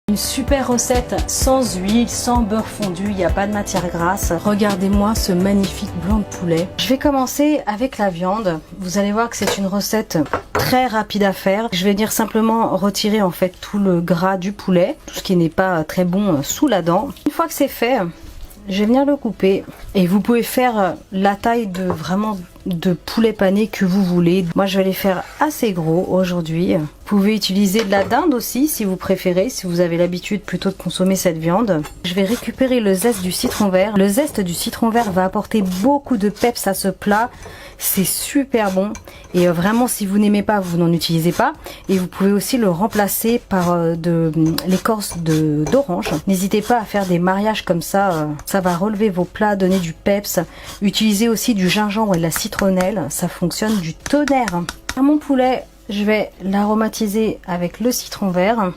Une super recette sans huile, sans beurre fondu, il n'y a pas de matière grasse. Regardez-moi ce magnifique blanc de poulet. Je vais commencer avec la viande. Vous allez voir que c'est une recette très rapide à faire. Je vais venir simplement retirer en fait tout le gras du poulet, tout ce qui n'est pas très bon sous la dent. Une fois que c'est fait, je vais venir le couper et vous pouvez faire la taille de poulet pané que vous voulez. Moi je vais les faire assez gros aujourd'hui. Vous pouvez utiliser de la dinde aussi si vous préférez, si vous avez l'habitude plutôt de consommer cette viande. Je vais récupérer le zeste du citron vert. Le zeste du citron vert va apporter beaucoup de peps à ce plat. C'est super bon et vraiment si vous n'aimez pas, vous n'en utilisez pas. Et vous pouvez aussi le remplacer par de l'écorce d'orange. N'hésitez pas à faire des mariages comme ça va relever vos plats, donner du peps. Utilisez aussi du gingembre et de la citronnelle, ça fonctionne du tonnerre. À mon poulet, je vais l'aromatiser avec le citron vert.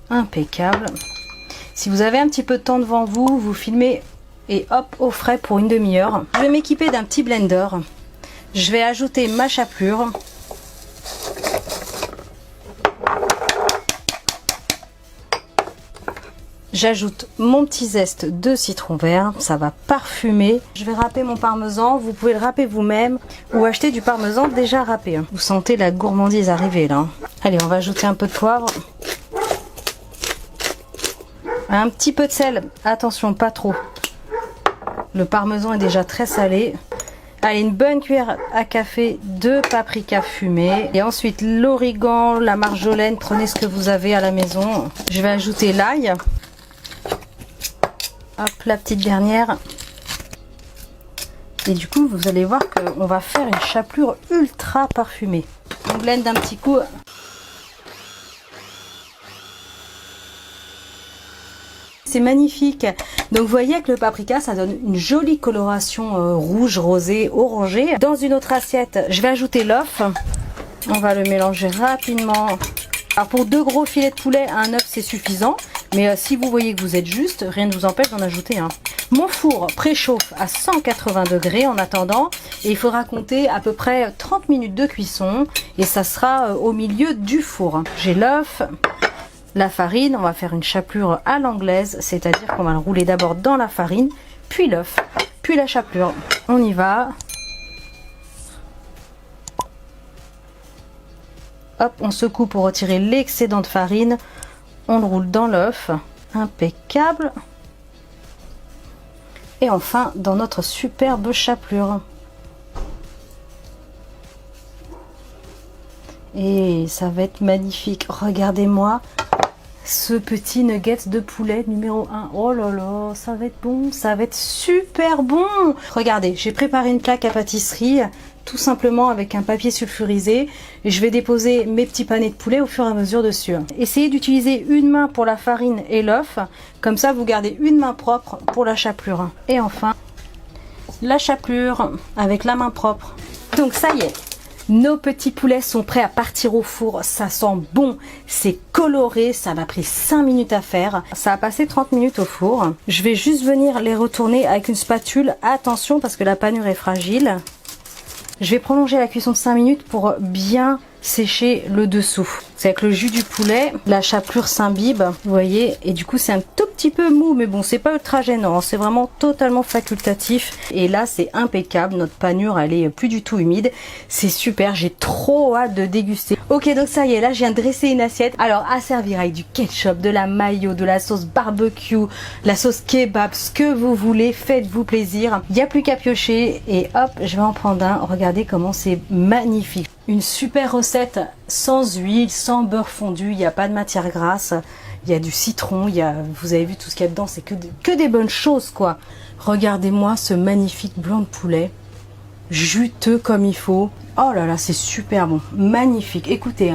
Impeccable. Si vous avez un petit peu de temps devant vous, vous filmez et hop, au frais pour une demi-heure. Je vais m'équiper d'un petit blender. Je vais ajouter ma chapelure. J'ajoute mon petit zeste de citron vert, ça va parfumer. Je vais râper mon parmesan, vous pouvez le râper vous-même ou acheter du parmesan déjà râpé. Vous sentez la gourmandise arriver là. Allez, on va ajouter un peu de poivre. Un petit peu de sel, attention, pas trop. Le parmesan est déjà très salé. Allez, une bonne cuillère à café de paprika fumé. Et ensuite l'origan, la marjolaine, prenez ce que vous avez à la maison. Je vais ajouter l'ail. Hop, la petite dernière. Et du coup, vous allez voir qu'on va faire une chapelure ultra parfumée. On blende d'un petit coup. C'est magnifique. Donc vous voyez que le paprika, ça donne une jolie coloration rouge, rosé, orangé. Dans une autre assiette, je vais ajouter l'œuf. On va le mélanger rapidement. Alors pour 2 gros filets de poulet, un œuf c'est suffisant. Mais si vous voyez que vous êtes juste, rien ne vous empêche d'en ajouter un. Mon four préchauffe à 180 degrés en attendant. Et il faudra compter à peu près 30 minutes de cuisson. Et ça sera au milieu du four. J'ai l'œuf. La farine, on va faire une chapelure à l'anglaise, c'est-à-dire qu'on va le rouler d'abord dans la farine, puis l'œuf, puis la chapelure. On y va. Hop, on secoue pour retirer l'excédent de farine. On le roule dans l'œuf. Impeccable. Et enfin, dans notre superbe chapelure. Et ça va être magnifique. Regardez-moi ce petit nugget de poulet numéro 1. Oh là là, ça va être bon, ça va être super bon. Regardez, j'ai préparé une plaque à pâtisserie, tout simplement avec un papier sulfurisé. Et je vais déposer mes petits panés de poulet au fur et à mesure dessus. Essayez d'utiliser une main pour la farine et l'œuf. Comme ça, vous gardez une main propre pour la chapelure. Et enfin, la chapelure avec la main propre. Donc ça y est. Nos petits poulets sont prêts à partir au four, ça sent bon, c'est coloré, ça m'a pris 5 minutes à faire. Ça a passé 30 minutes au four. Je vais juste venir les retourner avec une spatule. Attention parce que la panure est fragile. Je vais prolonger la cuisson de 5 minutes pour bien sécher le dessous. C'est avec le jus du poulet, la chapelure s'imbibe, vous voyez, et du coup c'est un tout petit peu mou, mais bon, c'est pas ultra gênant, c'est vraiment totalement facultatif. Et là c'est impeccable, notre panure elle est plus du tout humide, c'est super, j'ai trop hâte de déguster. Ok, donc ça y est, là je viens de dresser une assiette. Alors à servir avec du ketchup, de la mayo, de la sauce barbecue, la sauce kebab, ce que vous voulez, faites-vous plaisir. Il n'y a plus qu'à piocher et hop, je vais en prendre un. Regardez comment c'est magnifique. Une super recette sans huile, sans beurre fondu, il n'y a pas de matière grasse, il y a du citron, vous avez vu tout ce qu'il y a dedans, c'est que des bonnes choses quoi. Regardez-moi ce magnifique blanc de poulet, juteux comme il faut. Oh là là, c'est super bon, magnifique, écoutez.